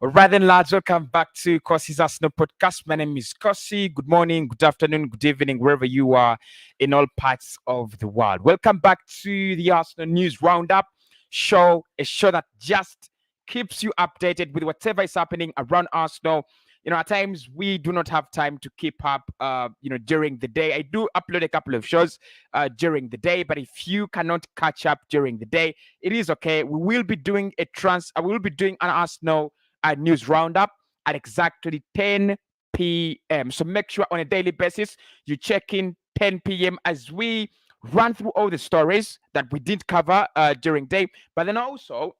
All right, then, lads, welcome back to Cossy's Arsenal podcast. My name is Cossy. Good morning, good afternoon, good evening, wherever you are in all parts of the world. Welcome back to the Arsenal News Roundup show, a show that just keeps you updated with whatever is happening around Arsenal. At times we do not have time to keep up, during the day. I do upload a couple of shows during the day, but if you cannot catch up during the day, it is okay. We will be doing we will be doing an Arsenal news roundup at exactly 10 p.m. So make sure on a daily basis you check in 10 p.m. as we run through all the stories that we didn't cover during day, but then also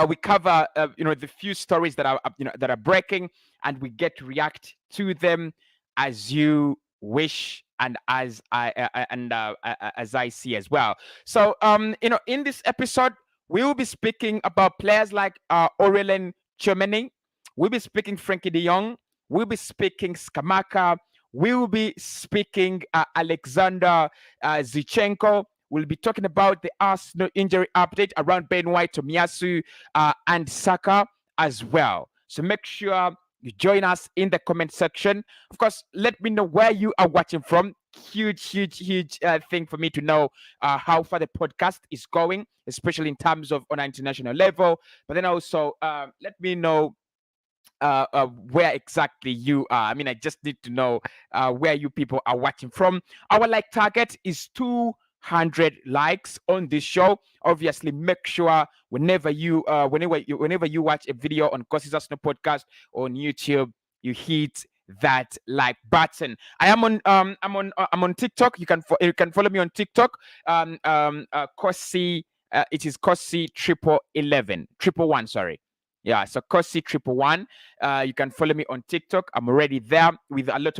we cover the few stories that are breaking, and we get to react to them as you wish and as I see as well. So in this episode we will be speaking about players like Aurelien Tchouameni. We'll be speaking Frenkie de Jong. We'll be speaking Scamacca. We will be speaking Alexander Zinchenko. We'll be talking about the Arsenal injury update around Ben White, Tomiyasu, and Saga as well. So make sure you join us in the comment section. Of course, let me know where you are watching from. Huge thing for me to know how far the podcast is going, especially in terms of on an international level. But then also let me know where exactly you are. I mean, I just need to know where you people are watching from. Our target is 200 likes on this show. Obviously, make sure whenever you watch a video on Cossy's Arsenal podcast on YouTube, you hit that like button. I'm on TikTok. You can follow me on TikTok. Cossy. It is Cossy 1111 sorry. Yeah, so Cossy 111. You can follow me on TikTok. I'm already there with a lot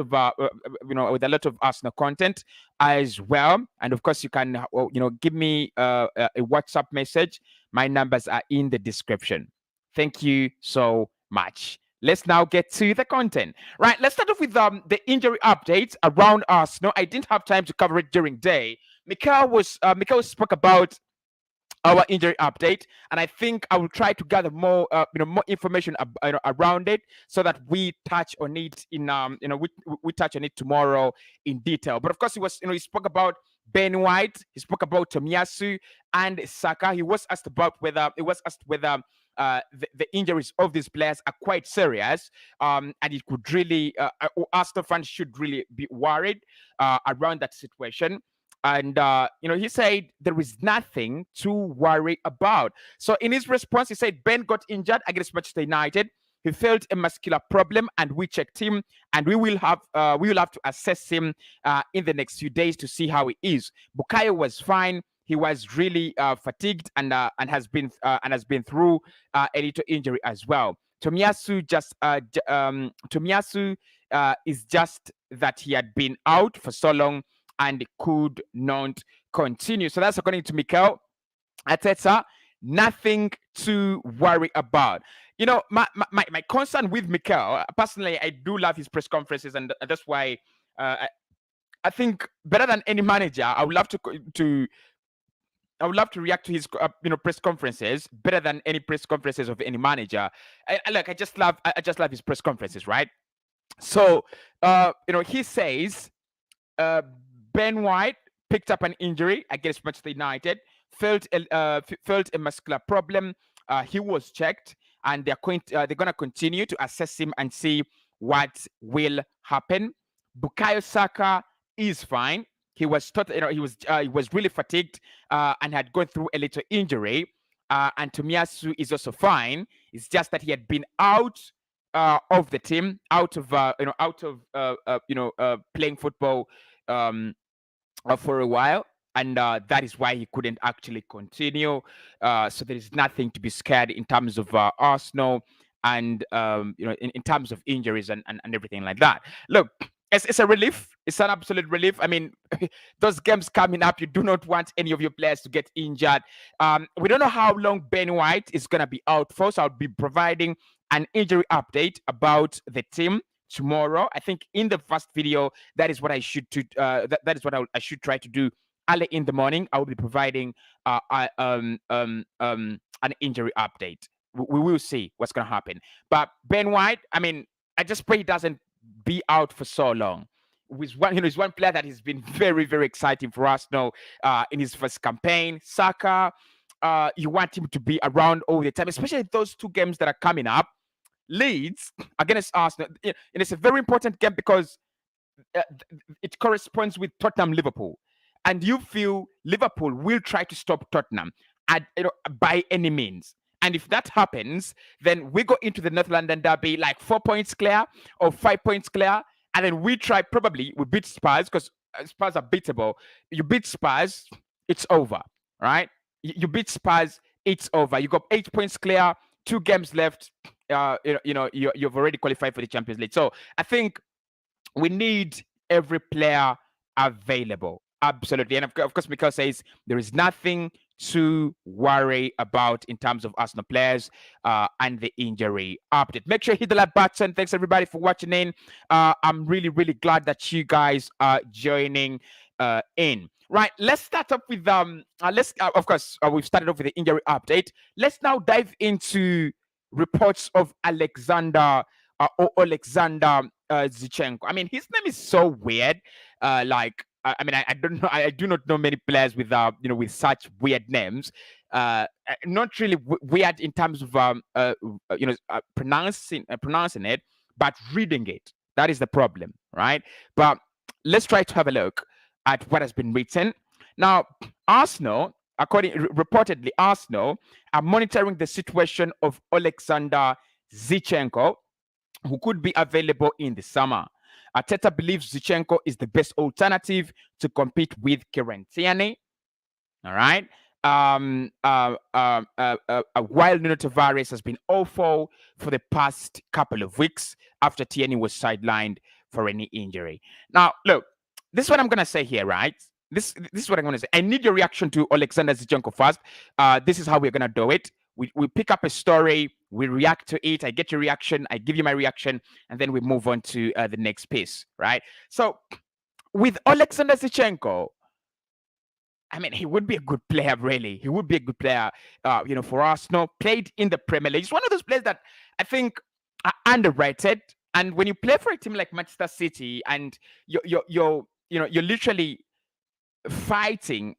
of Arsenal content as well. And of course, you can give me a WhatsApp message. My numbers are in the description. Thank you so much. Let's now get to the content. Right, let's start off with the injury updates around Arsenal. I didn't have time to cover it during day. Mikel spoke about our injury update, and I think I will try to gather more more information around it, so that we touch on it in we touch on it tomorrow in detail. But of course, he spoke about Ben White, he spoke about Tomiyasu and Saka. He was asked whether the injuries of these players are quite serious, and it could really Arsenal fans should really be worried around that situation. And he said there is nothing to worry about. So in his response, he said Ben got injured against Manchester United. He felt a muscular problem, and we checked him, and we will have to assess him in the next few days to see how he is. Bukayo was fine. He was really fatigued and has been through a little injury as well. Tomiyasu is just that he had been out for so long and could not continue. So that's according to Mikel Arteta. Nothing to worry about. My concern with Mikel, personally, I do love his press conferences, and that's why I think better than any manager, I would love to react to his press conferences better than any press conferences of any manager. I just love his press conferences, right? So he says Ben White picked up an injury against Manchester United, felt a muscular problem. He was checked, and they're going to continue to assess him and see what will happen. Bukayo Saka is fine. He was he was really fatigued and had gone through a little injury. And Tomiyasu is also fine. It's just that he had been out of the team, out of playing football for a while, and that is why he couldn't actually continue. So there is nothing to be scared in terms of Arsenal, and in terms of injuries and everything like that. Look, it's a relief. It's an absolute relief. I mean, those games coming up, you do not want any of your players to get injured. We don't know how long Ben White is going to be out for, so I'll be providing an injury update about the team tomorrow. I think in the first video, that is what I should that is what I should try to do early in the morning. I will be providing an injury update. we will see what's going to happen. But Ben White, I mean, I just pray he doesn't be out for so long. With one, he's one player that has been very, very exciting for us now in his first campaign. Saka, you want him to be around all the time, especially those two games that are coming up. Leeds against Arsenal, and it's a very important game because it corresponds with Tottenham Liverpool, and you feel Liverpool will try to stop Tottenham by any means. And if that happens, then we go into the North London derby like 4 points clear or 5 points clear, and then we beat Spurs because Spurs are beatable. You beat Spurs, it's over, right? You beat Spurs, it's over. You got 8 points clear, 2 games left. You've already qualified for the Champions League. So I think we need every player available. Absolutely. And of course, Mikhail says there is nothing to worry about in terms of Arsenal players and the injury update. Make sure you hit the like button. Thanks everybody for watching in. I'm really, really glad that you guys are joining in. Right, let's start up with of course we've started off with the injury update. Let's now dive into reports of Alexander Zinchenko. I mean, his name is so weird. I don't know. I do not know many players with with such weird names. Not really weird in terms of pronouncing it, but reading it. That is the problem, right? But let's try to have a look at what has been written. Now, Arsenal, reportedly, Arsenal are monitoring the situation of Alexander Zinchenko, who could be available in the summer. Arteta believes Zinchenko is the best alternative to compete with Kieran Tierney. All right. While Nuno Tavares has been awful for the past couple of weeks after Tierney was sidelined for any injury. Now, look, this is what I'm going to say here, right? This is what I'm going to say. I need your reaction to Alexander Zinchenko first. This is how we're going to do it. We pick up a story, we react to it, I get your reaction, I give you my reaction, and then we move on to the next piece, right? So, with Alexander Zinchenko, I mean, he would be a good player, really. He would be a good player, for Arsenal. Played in the Premier League. He's one of those players that I think are underrated. And when you play for a team like Manchester City, and you're literally fighting,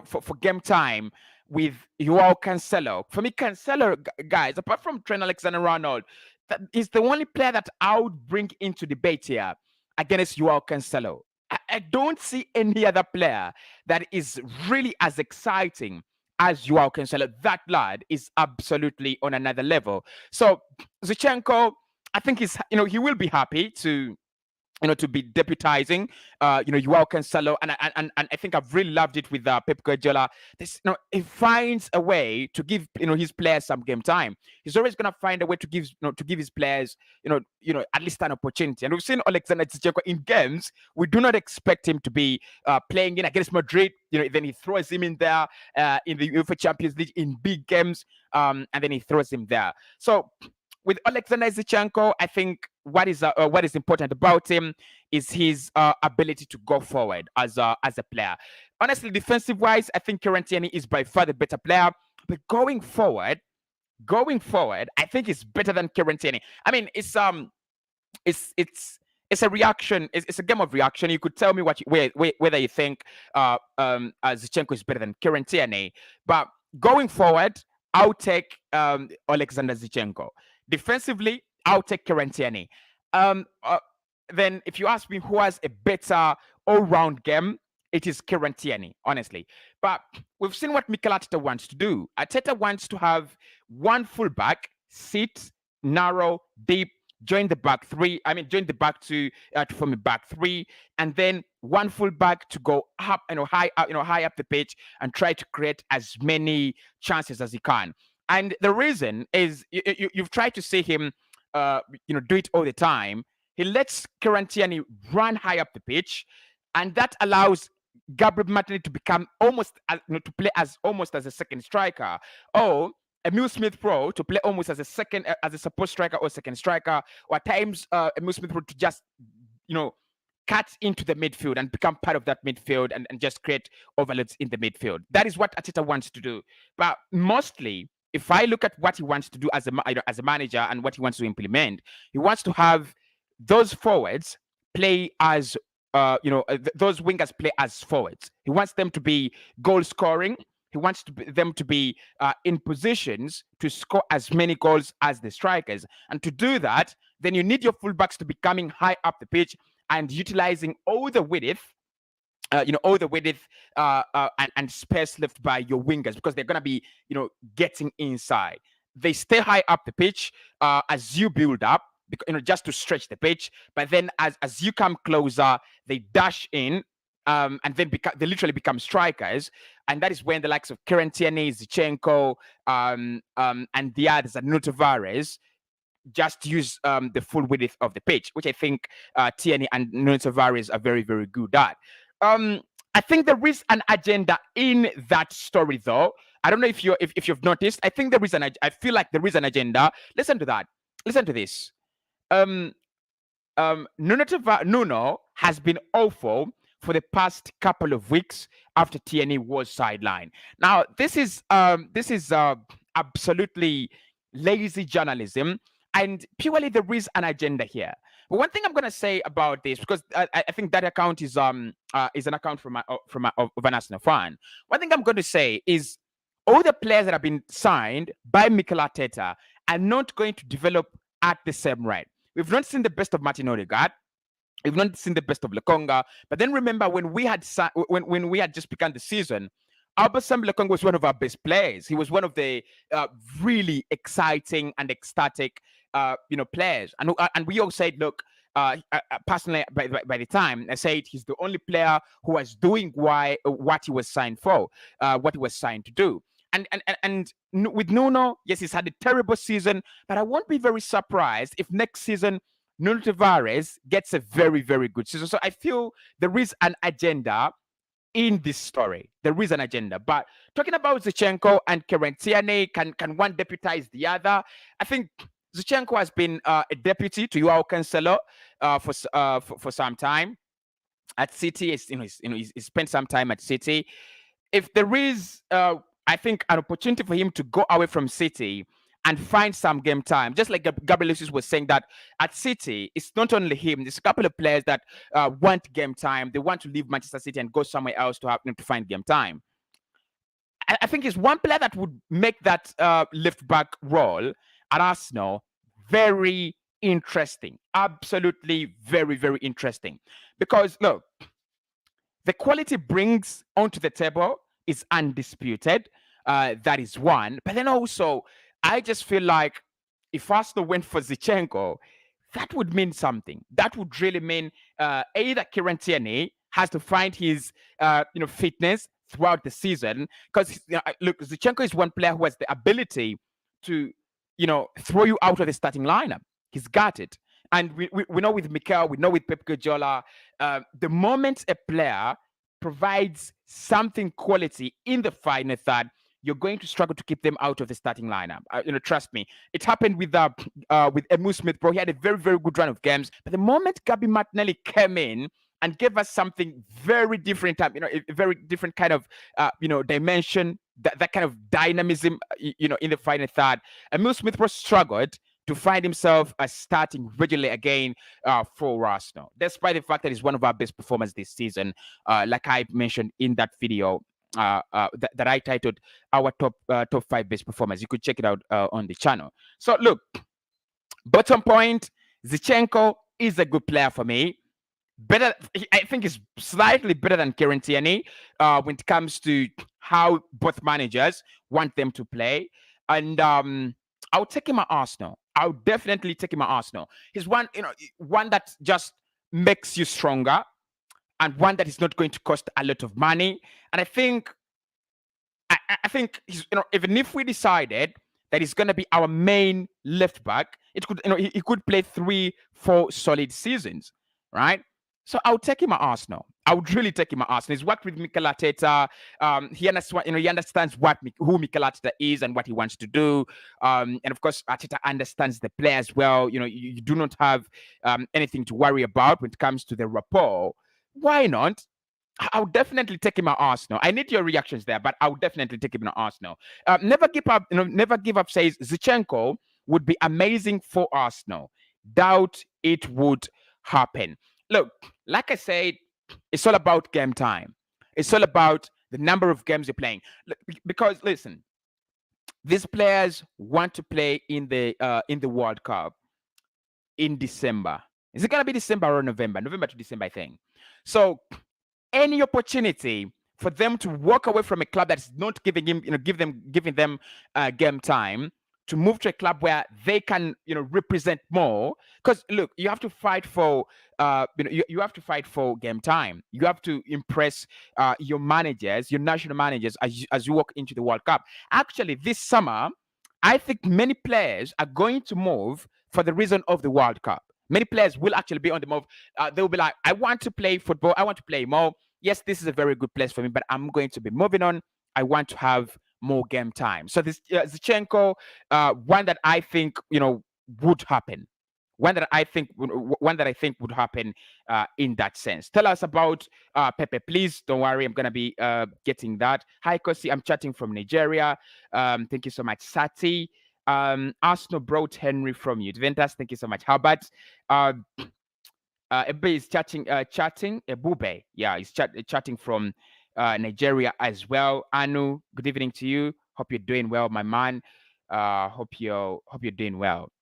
for game time with Joao Cancelo. For me, Cancelo, guys, apart from Trent Alexander-Arnold, that is the only player that I would bring into debate here against Joao Cancelo. I don't see any other player that is really as exciting as Joao Cancelo. That lad is absolutely on another level. So Zinchenko, I think he will be happy to be deputizing, Joao Cancelo, and I think I've really loved it with Pep Guardiola. He finds a way to give his players some game time. He's always gonna find a way to give his players at least an opportunity. And we've seen Alexander Zinchenko in games we do not expect him to be playing in against Madrid. Then he throws him in there in the UEFA Champions League in big games, and then he throws him there. So with Alexander Zinchenko, I think what is important about him is his ability to go forward as a player. Honestly, defensive wise, I think Kieran Tierney is by far the better player. But going forward, I think he's better than Kieran Tierney. I mean, it's a reaction. It's a game of reaction. You could tell me whether you think Zinchenko is better than Kieran Tierney. But going forward, I'll take Alexander Zinchenko. Defensively, I'll take Kieran Tierney. Then if you ask me who has a better all-round game, it is Kieran Tierney, honestly. But we've seen what Mikel Arteta wants to do. Arteta wants to have one fullback, sit, narrow, deep, join the back three. I mean, join the back two to form a back three, and then one fullback to go up, high up the pitch and try to create as many chances as he can. And the reason is you've tried to see him, do it all the time. He lets Kieran Tierney run high up the pitch, and that allows Gabriel Martinelli to become to play almost as a second striker, or Emile Smith-Rowe to play almost as a support striker or second striker, or at times Emile Smith-Rowe to just cut into the midfield and become part of that midfield and just create overloads in the midfield. That is what Arteta wants to do. But mostly, if I look at what he wants to do as as a manager and what he wants to implement, he wants to have those forwards play as those wingers play as forwards. He wants them to be goal scoring. He wants them to be in positions to score as many goals as the strikers. And to do that, then you need your fullbacks to be coming high up the pitch and utilizing all the width and space left by your wingers, because they're going to be, getting inside. They stay high up the pitch as you build up, just to stretch the pitch. But then as you come closer, they dash in, and then they literally become strikers. And that is when the likes of Tierney, Zinchenko, and the others, and Tavares, just use the full width of the pitch, which I think Tierney and Tavares are very, very good at. I think there is an agenda in that story, though. I don't know if you've noticed. I think there is I feel like there is an agenda. Listen to that. Listen to this. Nuno has been awful for the past couple of weeks after Tierney was sidelined. Now, this is absolutely lazy journalism, and purely there is an agenda here. But one thing I'm going to say about this, because I think that account is an account of an Arsenal fan. One thing I'm going to say is all the players that have been signed by Mikel Arteta are not going to develop at the same rate. We've not seen the best of Martin Odegaard. We've not seen the best of Lokonga. But then remember, when we had just begun the season, Albasam Lokonga was one of our best players. He was one of the really exciting and ecstatic players. And we all said, look, personally, by the time, I said he's the only player who was doing what he was signed for, what he was signed to do. And with Nuno, yes, he's had a terrible season, but I won't be very surprised if next season Nuno Tavares gets a very, very good season. So I feel there is an agenda in this story. There is an agenda. But talking about Zinchenko and Tierney, can one deputize the other? I think Zinchenko has been a deputy to Joao Cancelo for some time at City. He's spent some time at City. If there is, I think, an opportunity for him to go away from City and find some game time, just like Gabriel Jesus was saying, that at City, it's not only him. There's a couple of players that want game time. They want to leave Manchester City and go somewhere else to find game time. I think it's one player that would make that left back role at Arsenal very interesting. Absolutely very, very interesting. Because, look, the quality brings onto the table is undisputed. That is one. But then also, I just feel like if Arsenal went for Zinchenko, that would mean something. That would really mean either Tierney has to find his fitness throughout the season. Because, look, Zinchenko is one player who has the ability to throw you out of the starting lineup. He's got it. And we know with Mikel, we know with Pep Guardiola, the moment a player provides something quality in the final third, you're going to struggle to keep them out of the starting lineup. Trust me. It happened with Emile Smith Rowe. He had a very, very good run of games. But the moment Gabi Martinelli came in and gave us something very different, a very different kind of, dimension, that kind of dynamism, in the final third, Emile Smith Rowe struggled to find himself starting regularly again for Arsenal, despite the fact that he's one of our best performers this season, like I mentioned in that video that I titled our top 5 best performers. You could check it out on the channel. So look, bottom point, Zinchenko is a good player for me. Better, I think he's slightly better than Tierney when it comes to how both managers want them to play. And I'll take him at Arsenal. I'll definitely take him at Arsenal. He's one that just makes you stronger, and one that is not going to cost a lot of money. And I think he's, even if we decided that he's going to be our main left back, it could, he could play 3-4 solid seasons, right? So I'll take him at Arsenal. I would really take him at Arsenal. He's worked with Mikel Arteta. He understands who Mikel Arteta is and what he wants to do. And of course, Arteta understands the players well. You do not have anything to worry about when it comes to the rapport. Why not? I'll definitely take him at Arsenal. I need your reactions there, but I'll definitely take him at Arsenal. Never give up. Never give up. Says Zinchenko would be amazing for Arsenal. Doubt it would happen. Look, like I said, it's all about game time. It's all about the number of games you're playing. Because listen, these players want to play in the World Cup in December. Is it gonna be December or November? November to December, I think. So any opportunity for them to walk away from a club that's not giving him, giving them game time, to move to a club where they can, represent more. Because look, you have to fight for, you have to fight for game time. You have to impress your managers, your national managers, as you walk into the World Cup. Actually, this summer, I think many players are going to move for the reason of the World Cup. Many players will actually be on the move. They'll be like, I want to play football. I want to play more. Yes, this is a very good place for me, but I'm going to be moving on. I want to have more game time. So this Zinchenko, one that I think would happen. One that I think would happen in that sense. Tell us about Pepe, please. Don't worry, I'm gonna be getting that. Hi, Cossy. I'm chatting from Nigeria. Thank you so much, Sati. Arsenal brought Henry from Juventus. Thank you so much, Herbert. Ebe is chatting. Bube, yeah, he's chatting from Nigeria as well. Anu, good evening to you. Hope you're doing well, my man. Hope you're doing well.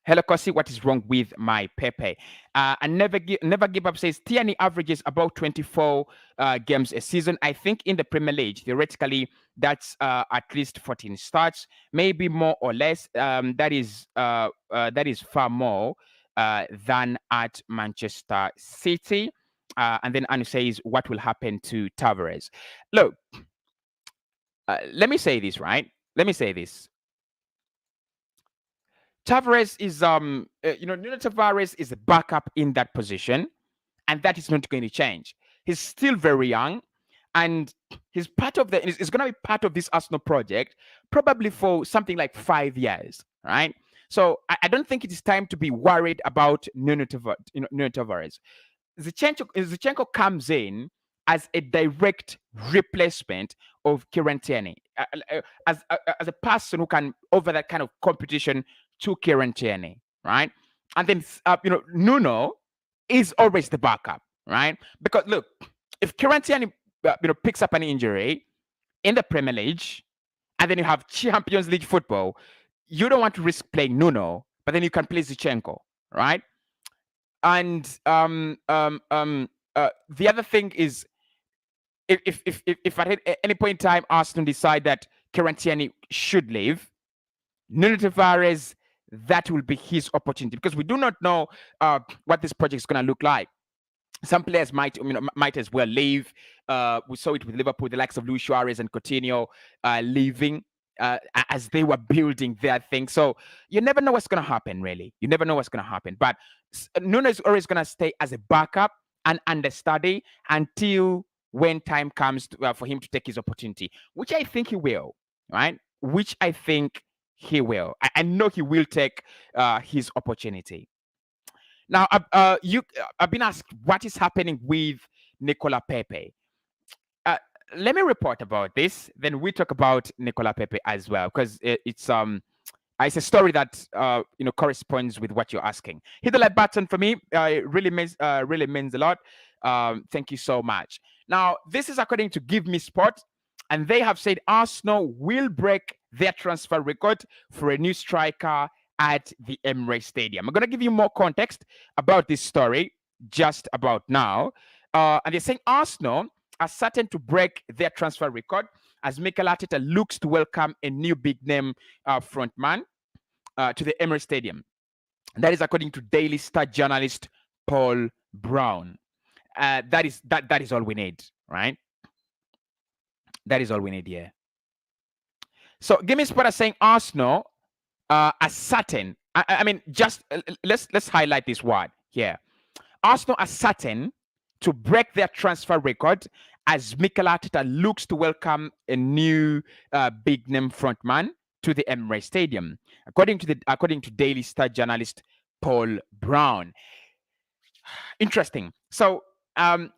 Hello, Cossy. What is wrong with my Pepe? And never give up says Tierney averages about 24 games a season. I think in the Premier League, theoretically, that's at least 14 starts, maybe more or less. That is far more than at Manchester City. And then Anu says, what will happen to Tavares? Look, let me say this, right? Let me say this. Tavares is Nuno Tavares is a backup in that position, and that is not going to change. He's still very young, and he's part of is going to be part of this Arsenal project probably for something like 5 years, right? So I don't think it is time to be worried about Nuno Tavares. Zinchenko comes in as a direct replacement of Kieran Tierney, as a person who can over that kind of competition to Kieran Tierney, right? And then Nuno is always the backup, right? Because look, if Kieran Tierney picks up an injury in the Premier League, and then you have Champions League football, you don't want to risk playing Nuno, but then you can play Zinchenko, right? And the other thing is, if at any point in time Arsenal decide that Kieran Tierney should leave, Nuno Tavares, that will be his opportunity, because we do not know what this project is going to look like. Some players might as well leave. We saw it with Liverpool, the likes of Luis Suarez and Coutinho leaving as they were building their thing. So you never know what's going to happen, really. You never know what's going to happen. But Nuno is always going to stay as a backup and understudy until when time comes for him to take his opportunity, which I think he will, right? Which I think he will. I know he will take his opportunity. Now, I've been asked what is happening with Nicola Pepe. Let me report about this. Then we talk about Nicola Pepe as well, because it's a story that corresponds with what you're asking. Hit the like button for me. It really means a lot. Thank you so much. Now, this is according to Give Me Sport, and they have said Arsenal will break their transfer record for a new striker at the Emirates Stadium. I'm going to give you more context about this story just about now. And they're saying Arsenal are certain to break their transfer record as Mikel Arteta looks to welcome a new big name frontman to the Emirates Stadium. That is according to Daily Star journalist Paul Brown. That is all we need, right? That is all we need here. So Give Me Sport are saying Arsenal are certain. I mean, just let's highlight this word here. Arsenal are certain to break their transfer record as Mikel Arteta looks to welcome a new big name frontman to the Emirates Stadium, according to Daily Star journalist Paul Brown. Interesting. So Our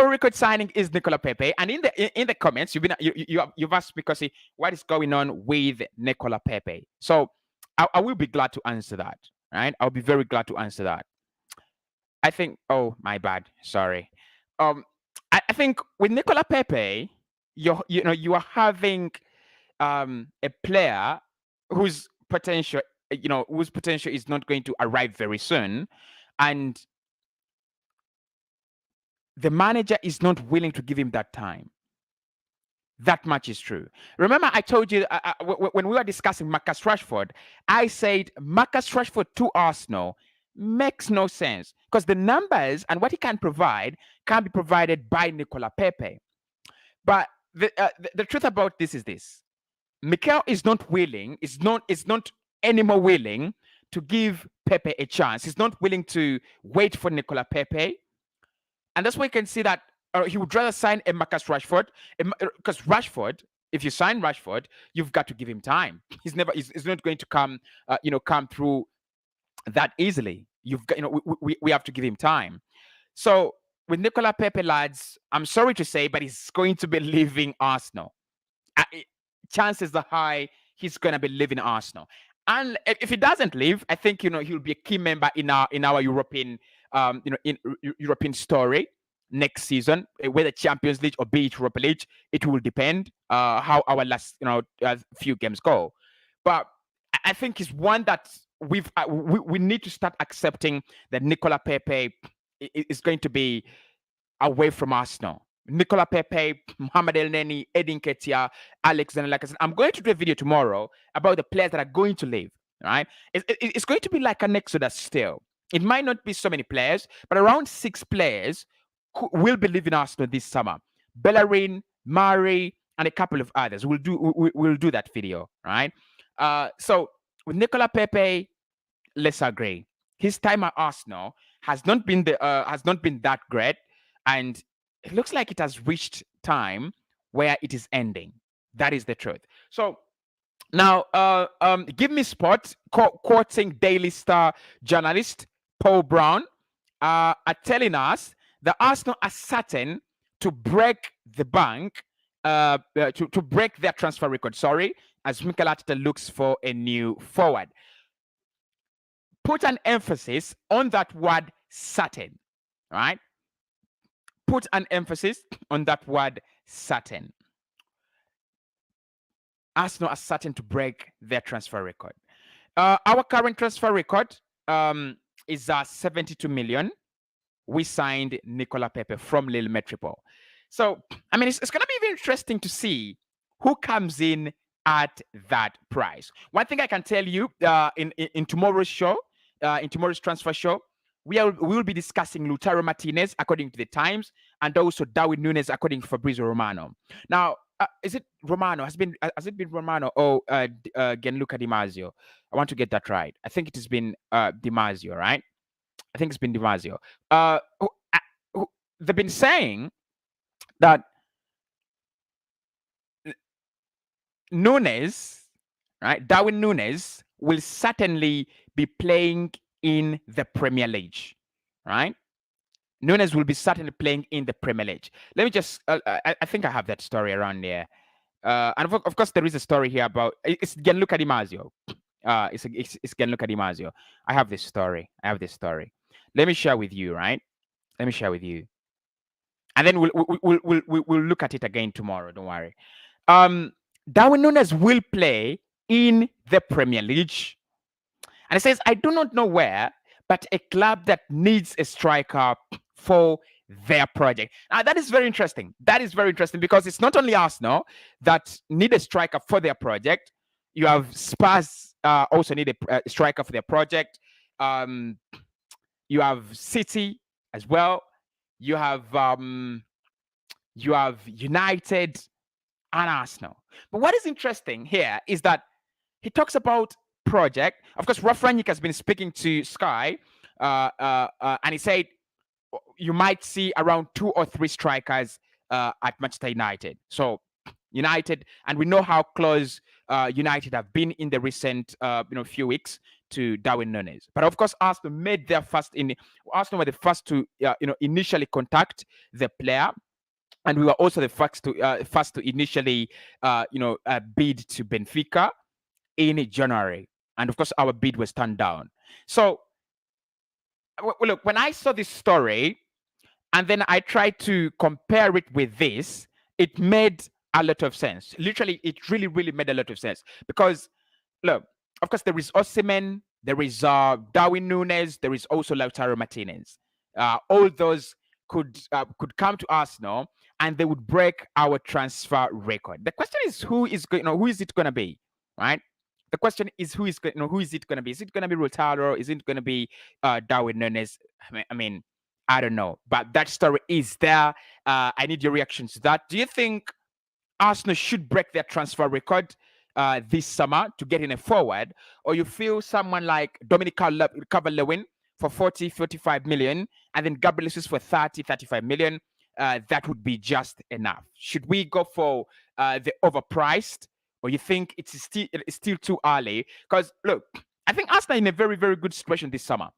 record signing is Nicola Pepe, and in the comments you've asked because what is going on with Nicola Pepe. So I will be glad to answer that. Right, I'll be very glad to answer that. I think. Oh, my bad. Sorry. Um, I think with Nicola Pepe, you are having a player whose potential is not going to arrive very soon, and the manager is not willing to give him that time. That much is true. Remember, I told you when we were discussing Marcus Rashford, I said Marcus Rashford to Arsenal makes no sense because the numbers and what he can provide can be provided by Nicola Pepe. But the truth about this is this: Mikel is not willing. Is not anymore willing to give Pepe a chance. He's not willing to wait for Nicola Pepe. And that's why you can see that he would rather sign a Marcus Rashford, because Rashford, if you sign Rashford, you've got to give him time. He's not going to come through that easily. You've got, we have to give him time. So with Nicola Pepe, lads, I'm sorry to say, but he's going to be leaving Arsenal. Chances are high he's going to be leaving Arsenal. And if he doesn't leave, I think he'll be a key member in our European European story next season, whether Champions League or be it Europa League. It will depend how our last few games go. But I think it's one that we need to start accepting that Nicola Pepe is going to be away from Arsenal. Nicola Pepe, Mohamed Elneny, Edin Ketia, Alexander. Like I said, I'm going to do a video tomorrow about the players that are going to leave. Right? It's going to be like an exodus still. It might not be so many players, but around 6 players will be leaving Arsenal this summer. Bellerin, Mari, and a couple of others. We'll do that video. Right? So with Nicola Pepe, let's agree. His time at Arsenal has not been that great, and it looks like it has reached time where it is ending. That is the truth. So now, Give Me Sport, quoting Daily Star journalist Paul Brown, are telling us that Arsenal are certain to break the bank, to break their transfer record. Sorry, as Mikel Arteta looks for a new forward. Put an emphasis on that word certain, right? Put an emphasis on that word certain. Arsenal are certain to break their transfer record. Our current transfer record is 72 million. We signed Nicola Pepe from Lille Metropole. So, I mean, it's going to be very interesting to see who comes in at that price. One thing I can tell you in tomorrow's show, in tomorrow's transfer show, we will be discussing Lautaro Martinez according to the Times, and also Darwin Núñez according to Fabrizio Romano. Now, is it Romano? Has it been Romano or Gianluca Di Marzio? I want to get that right. I think it has been Di Marzio, right? I think it's been Di Marzio. They've been saying that Núñez, right? Darwin Núñez will certainly be playing in the Premier League, right? Núñez will be certainly playing in the Premier League. Let me just, I think I have that story around there. And of course, there is a story here about, it's Gianluca Di Marzio. It's Gianluca Di Marzio. I have this story. Let me share with you, right? Let me share with you. And then we'll look at it again tomorrow. Don't worry. Darwin Núñez will play in the Premier League. And it says, I do not know where, but a club that needs a striker for their project. Now, that is very interesting. That is very interesting because it's not only Arsenal that need a striker for their project. You have Spurs also need a striker for their project. You have City as well. You have United and Arsenal. But what is interesting here is that he talks about project. Of course, Ralf Rangnick has been speaking to Sky, and he said you might see around 2 or 3 strikers at Manchester United. So United, and we know how close United have been in the recent few weeks to Darwin Núñez. But of course, Arsenal were the first to initially contact the player, and we were also the first to initially bid to Benfica in January, and of course our bid was turned down. So look, when I saw this story and then I tried to compare it with this, it made a lot of sense. Literally, it really, really made a lot of sense. Because, look, of course, there is Osimhen, there is Darwin Núñez, there is also Lautaro Martinez. All those could come to Arsenal and they would break our transfer record. The question is, who is it going to be, right? The question is, who is it going to be? Is it going to be Lautaro? Is it going to be Darwin Núñez? I mean, I don't know, but that story is there. I need your reactions to that. Do you think Arsenal should break their transfer record this summer to get in a forward, or you feel someone like Dominic Calvert-Lewin for 40-45 million and then Gabriel Jesus for 30-35 million, that would be just enough? Should we go for the overpriced, or you think it's still too early? Because look, I think Arsenal in a very, very good situation this summer.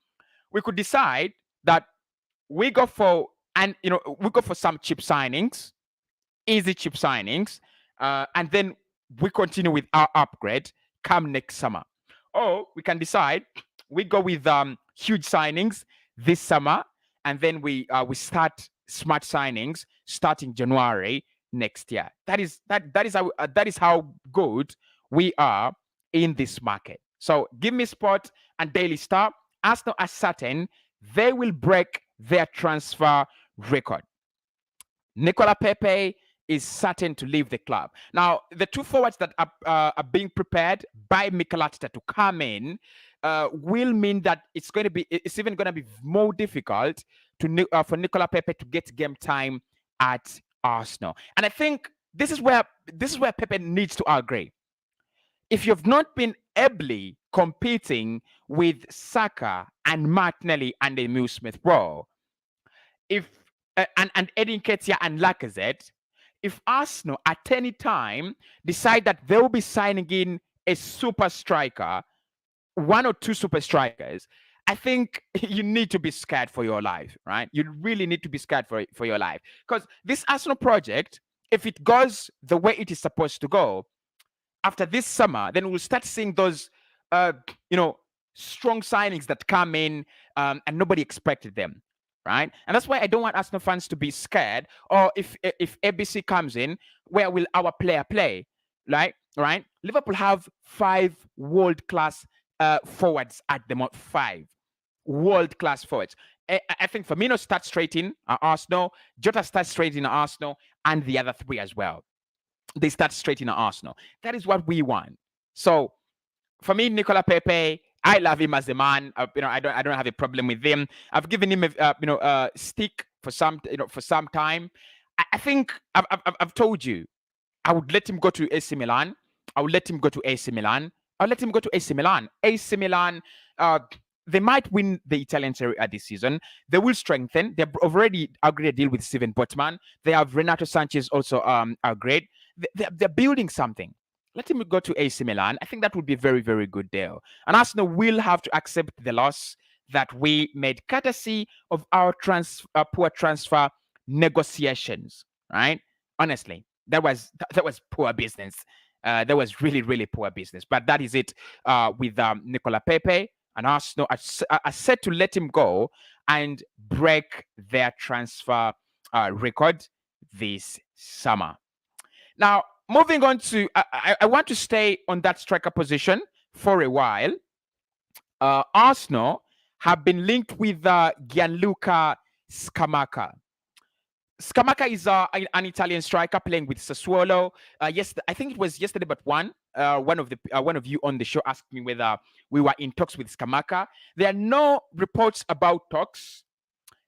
We could decide that we go for some cheap signings, easy cheap signings, and then we continue with our upgrade come next summer. Or we can decide we go with huge signings this summer, and then we start smart signings starting January next year. That is how good we are in this market. So give me Sport and Daily Star. Arsenal are certain they will break their transfer record. Nicola Pepe is certain to leave the club. Now, the two forwards that are being prepared by Mikel Arteta to come in will mean that it's even going to be more difficult for Nicola Pepe to get game time at Arsenal. And I think this is where Pepe needs to agree. If you've not been ably competing with Saka and Martinelli and Emile Smith-Rowe, and Edin Ketia and Lacazette, if Arsenal at any time decide that they will be signing in a super striker, one or two super strikers, I think you need to be scared for your life, right? You really need to be scared for your life. Because this Arsenal project, if it goes the way it is supposed to go, after this summer, then we'll start seeing those, strong signings that come in and nobody expected them, right? And that's why I don't want Arsenal fans to be scared. Or if ABC comes in, where will our player play? Right? Liverpool have 5 world-class forwards at the moment. 5 world-class forwards. I think Firmino starts straight in at Arsenal, Jota starts straight in at Arsenal, and the other 3 as well. They start straight in at Arsenal. That is what we want. So for me, Nicola Pepe, I love him as a man. I don't have a problem with him. I've given him a stick for some time. I think I've told you, I would let him go to AC Milan. I would let him go to AC Milan. I'll let him go to AC Milan. AC Milan, they might win the Italian Serie A this season. They will strengthen. They've already agreed a deal with Steven Botman. They have Renato Sanchez also agreed. They're building something. Let him go to AC Milan. I think that would be a very, very good deal. And Arsenal will have to accept the loss that we made courtesy of our poor transfer negotiations, right? Honestly, that was poor business. That was really, really poor business. But that is it with Nicola Pepe. And Arsenal are set to let him go and break their transfer record this summer. Now, moving on to, I want to stay on that striker position for a while. Arsenal have been linked with Gianluca Scamacca. Scamacca is an Italian striker playing with Sassuolo. Yes, I think it was yesterday, but one of you on the show asked me whether we were in talks with Scamacca. There are no reports about talks.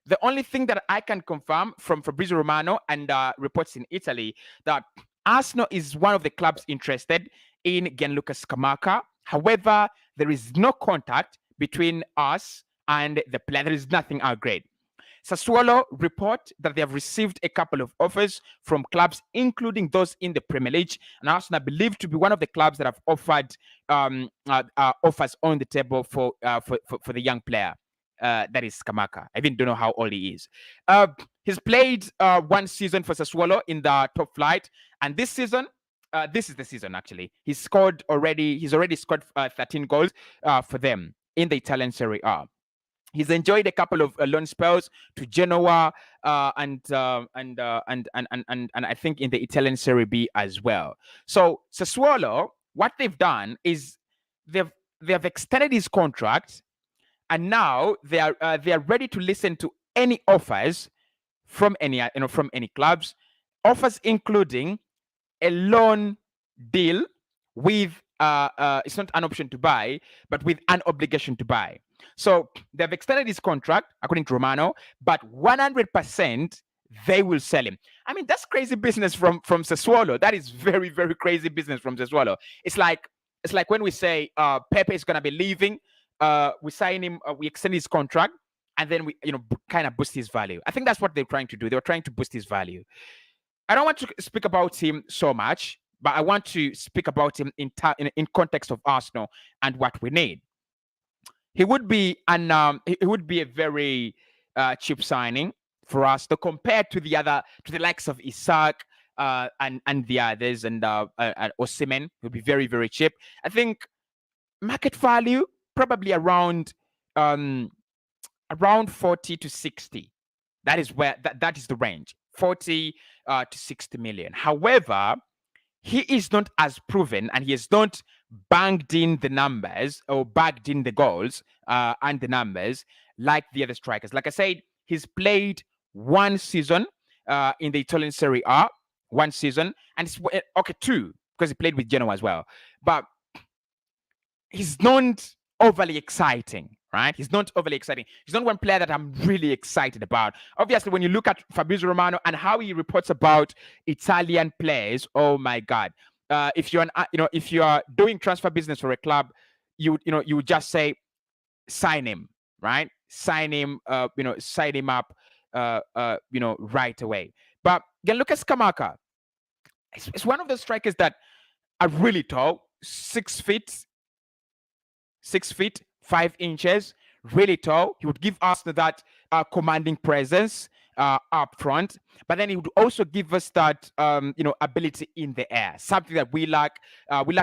The only thing that I can confirm from Fabrizio Romano and reports in Italy that Arsenal is one of the clubs interested in Gianluca Scamacca. However, there is no contact between us and the player. There is nothing agreed. Sassuolo report that they have received a couple of offers from clubs, including those in the Premier League, and Arsenal are believed to be one of the clubs that have offered offers on the table for the young player. That is Scamacca. I even don't know how old he is. He's played one season for Sassuolo in the top flight, and this season, this is the season actually. He's already scored 13 goals for them in the Italian Serie A. He's enjoyed a couple of loan spells to Genoa and I think in the Italian Serie B as well. So Sassuolo, what they've done is they have extended his contract, and now they are ready to listen to any offers from any clubs, offers including a loan deal with it's not an option to buy, but with an obligation to buy. So they've extended his contract, according to Romano, but 100% they will sell him. I mean, that's crazy business from Sassuolo. That is very, very crazy business from Sassuolo. It's like when we say Pepe is going to be leaving, we sign him, we extend his contract, and then we kind of boost his value. I think that's what they're trying to do. They're trying to boost his value. I don't want to speak about him so much, but I want to speak about him in context of Arsenal and what we need. He would be a very cheap signing for us to compare to the likes of Isaac and the others, and Osimhen would be very, very cheap. I think market value probably around 40 to 60. That is where that is the range, 40 to 60 million. However, he is not as proven, and he has not banked in the numbers or bagged in the goals and the numbers like the other strikers. Like I said, he's played one season in the Italian Serie A, one season, and it's okay, two, because he played with Genoa as well. But he's not overly exciting, right? He's not overly exciting. He's not one player that I'm really excited about. Obviously, when you look at Fabrizio Romano and how he reports about Italian players, oh my God! If you're if you are doing transfer business for a club, you would just say sign him, right? Sign him, sign him up, right away. But again, look at Scamacca. It's one of those strikers that are really tall, 6 feet, 5 inches, really tall. He would give us that commanding presence up front, but then he would also give us that ability in the air, something that we lack. We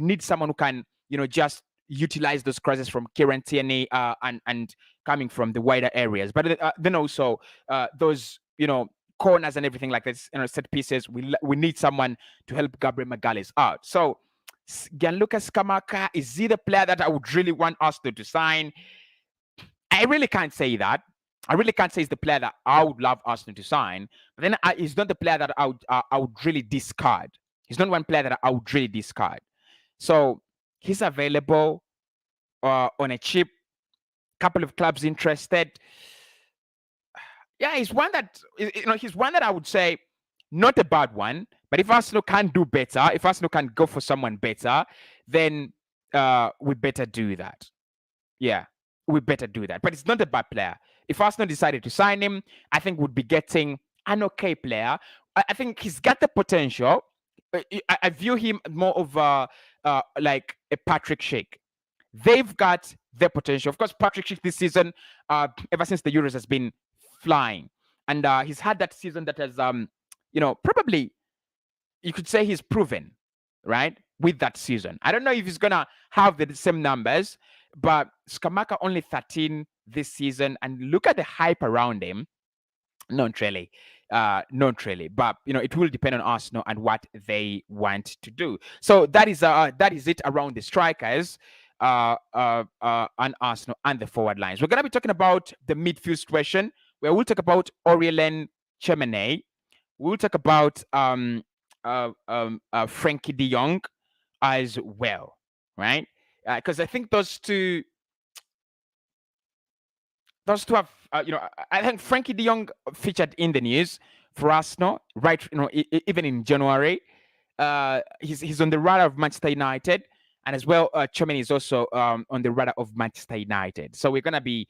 need someone who can just utilize those crosses from Kieran Tierney and coming from the wider areas, but then also those corners and everything like this, set pieces. We need someone to help Gabriel Magalhaes out. So Gianluca Scamacca, is he the player that I would really want Arsenal to sign? I really can't say that. I really can't say he's the player that I would love Arsenal to sign. But then he's not the player that I would really discard. He's not one player that I would really discard. So he's available on a cheap. Couple of clubs interested. Yeah, he's one that I would say not a bad one. But if Arsenal can do better, if Arsenal can go for someone better, then we better do that. Yeah, we better do that. But it's not a bad player. If Arsenal decided to sign him, I think we'd be getting an okay player. I think he's got the potential. I view him more of like a Patrick Schick. They've got the potential. Of course, Patrick Schick this season, ever since the Euros, has been flying. And he's had that season that has, probably you could say he's proven, right, with that season. I don't know if he's going to have the same numbers, but Scamacca only 13 this season. And look at the hype around him. Not really. But it will depend on Arsenal and what they want to do. So that is it around the strikers on Arsenal and the forward lines. We're going to be talking about the midfield situation, where we'll talk about Aurelien Tchouameni. We'll talk about Frenkie de Jong as well, right? Because I think those two have, I think Frenkie de Jong featured in the news for Arsenal, right? Even in January. He's on the radar of Manchester United, and as well, Tchouameni is also on the radar of Manchester United. So we're gonna be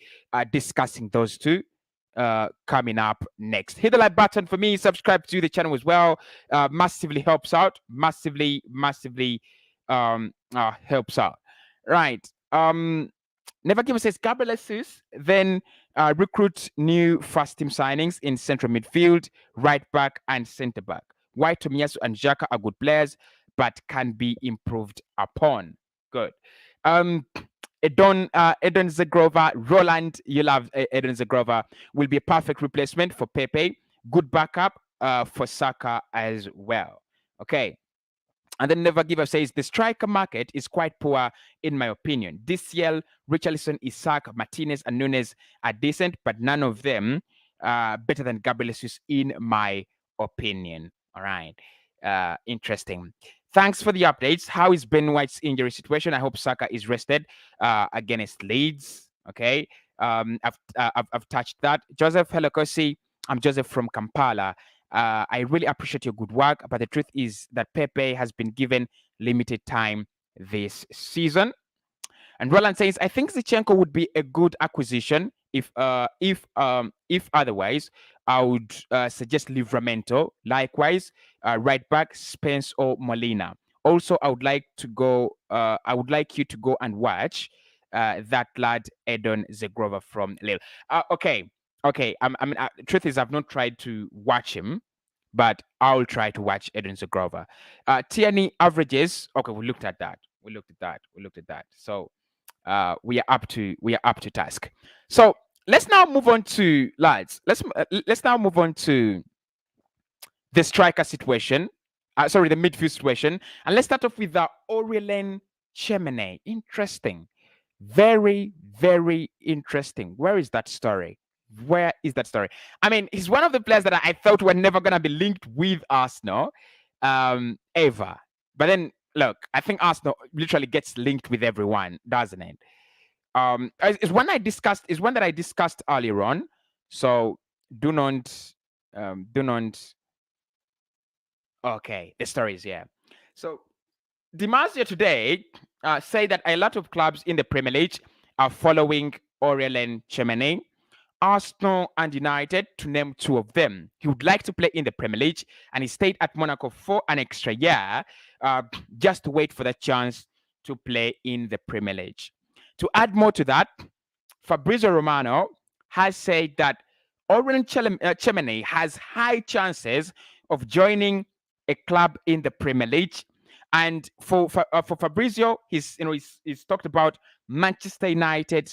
discussing those two coming up next. Hit the like button for me, subscribe to the channel as well. Massively helps out. Massively helps out. Right. Never Give says Gabriel Jesus then recruit new first team signings in central midfield, right back, and centre back. White, Tomiyasu, and Xhaka are good players, but can be improved upon. Good. Edon Zagrova, Roland, you love Edon Zagrova, will be a perfect replacement for Pepe. Good backup for Saka as well. Okay. And then Never Give Up says the striker market is quite poor, in my opinion. DCL, Richarlison, Isaac, Martinez, and Nunes are decent, but none of them better than Gabriel Jesus, in my opinion. All right. Interesting. Thanks for the updates. How is Ben White's injury situation? I hope Saka is rested against Leeds. Okay. I've touched that. Joseph, hello, Cossy. I'm Joseph from Kampala. I really appreciate your good work, but the truth is that Pepe has been given limited time this season. And Roland says, I think Zinchenko would be a good acquisition. If otherwise, I would suggest Livramento. Likewise, right back Spence or Molina. Also, I would like you to go and watch that lad Edon Zagrova from Lille. Okay. Truth is, I've not tried to watch him, but I'll try to watch Edon Zagrova. Tierney averages. Okay, we looked at that. So we are up to task. So let's now move on to lads. Let's now move on to the striker situation. The midfield situation, and let's start off with the Aurelien Tchouameni. Interesting, very interesting. Where is that story? I mean, he's one of the players that I thought were never gonna be linked with Arsenal, ever. But then look, I think Arsenal literally gets linked with everyone, doesn't it? Is one that I discussed earlier on. So do not. Okay, the story is here. So Dimasio today say that a lot of clubs in the Premier League are following Aurelien Tchouameni. Arsenal and United, to name two of them. He would like to play in the Premier League, and he stayed at Monaco for an extra year just to wait for the chance to play in the Premier League. To add more to that, Fabrizio Romano has said that Aurelien Tchouameni has high chances of joining a club in the Premier League. And for Fabrizio, he's talked about Manchester United,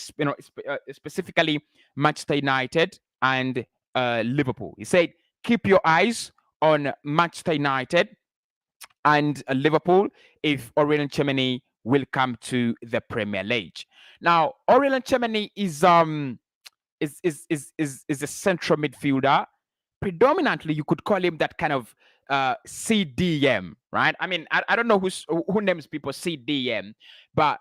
specifically Manchester United and Liverpool. He said, keep your eyes on Manchester United and Liverpool if Aurelien Tchouameni will come to the Premier League. Now, Aurelien Tchouameni is a central midfielder. Predominantly, you could call him that kind of CDM, right? I mean, I don't know who names people CDM, but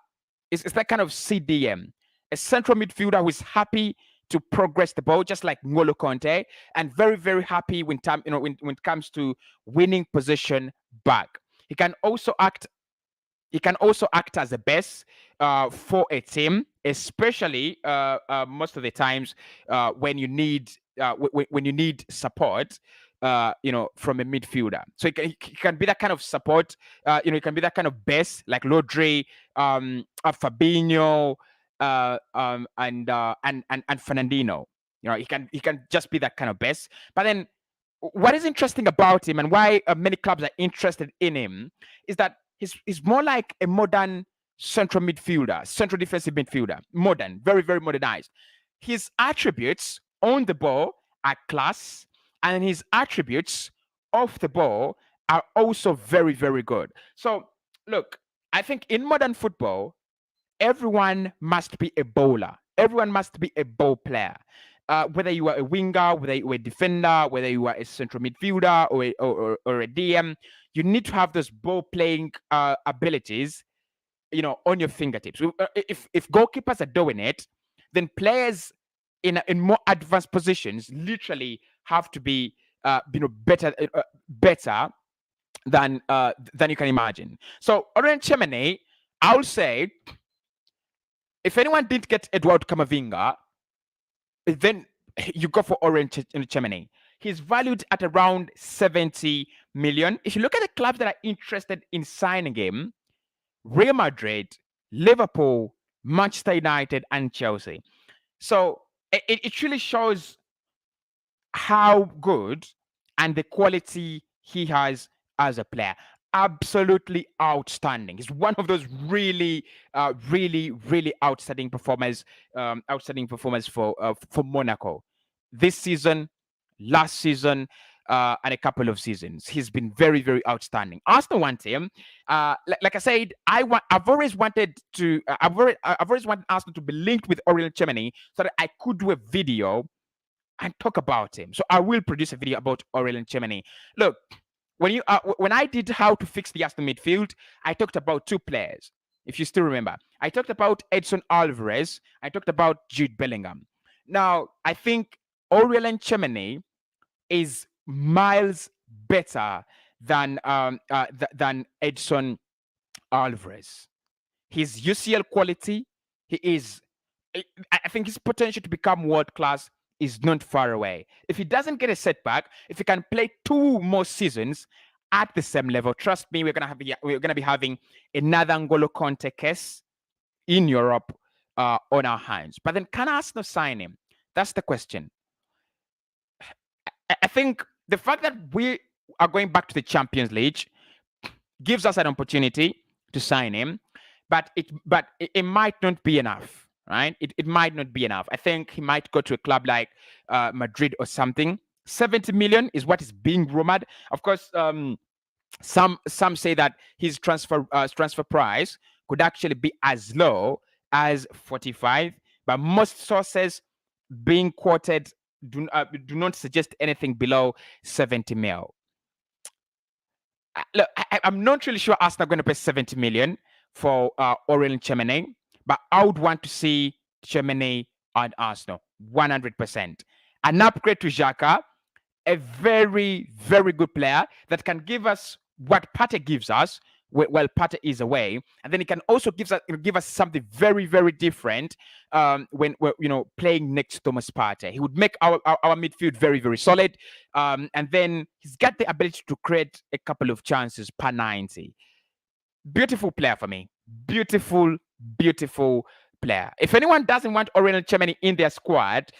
it's that kind of CDM, a central midfielder who is happy to progress the ball, just like N'Golo Kante, and very happy when it comes to winning possession back. He can also act as a base for a team, especially most of the times when you need support, from a midfielder. So he can be that kind of support. He can be that kind of base, like Rodri, Fabinho, and Fernandinho. He can just be that kind of base. But then, what is interesting about him and why many clubs are interested in him is that he's more like a modern central midfielder, central defensive midfielder. Modern, very modernized. His attributes on the ball are class, and his attributes off the ball are also very good. So look, I think in modern football, everyone must be a bowler. Everyone must be a ball player. Whether you are a winger, whether you are a defender, whether you are a central midfielder or a DM, you need to have those ball playing abilities, on your fingertips. If goalkeepers are doing it, then players in more advanced positions literally have to be better than you can imagine. So Aurelien Tchouameni, I would say, if anyone didn't get Eduardo Camavinga, then you go for Tchouameni. He's valued at around 70 million. If you look at the clubs that are interested in signing him, Real Madrid, Liverpool, Manchester United, and Chelsea. So it really shows how good and the quality he has as a player. Absolutely outstanding. He's one of those really outstanding performers. Outstanding performers for Monaco this season, last season, and a couple of seasons. He's been very outstanding. Arsenal want him. Like I said, I've always wanted Arsenal to be linked with Aurelien Tchouameni so that I could do a video and talk about him. So I will produce a video about Aurelien Tchouameni. Look, when I did how to fix the Arsenal midfield, I talked about two players. If you still remember, I talked about Edson Alvarez. I talked about Jude Bellingham. Now I think Aurelien Tchouameni is miles better than Edson Alvarez. His UCL quality, he is. I think his potential to become world class is not far away. If he doesn't get a setback, if he can play 2 more seasons at the same level, trust me, we're gonna be having another N'Golo Conte case in Europe on our hands. But then, can Arsenal sign him? That's the question. I think the fact that we are going back to the Champions League gives us an opportunity to sign him, but it might not be enough, right? It might not be enough. I think he might go to a club like Madrid or something. 70 million is what is being rumored. Of course, some say that his transfer price could actually be as low as 45, but most sources being quoted do not suggest anything below 70 mil. Look, I'm not really sure Arsenal are going to pay 70 million for Aurelien Tchouameni, but I would want to see Tchouameni on Arsenal 100%. An upgrade to Xhaka, a very good player that can give us what Pepe gives us while Pepe is away, and then he can also give us something very different when we're playing next to Thomas Partey. He would make our midfield very solid, and then he's got the ability to create a couple of chances per 90. Beautiful player for me. Beautiful player. If anyone doesn't want Aurelien Tchouameni in their squad,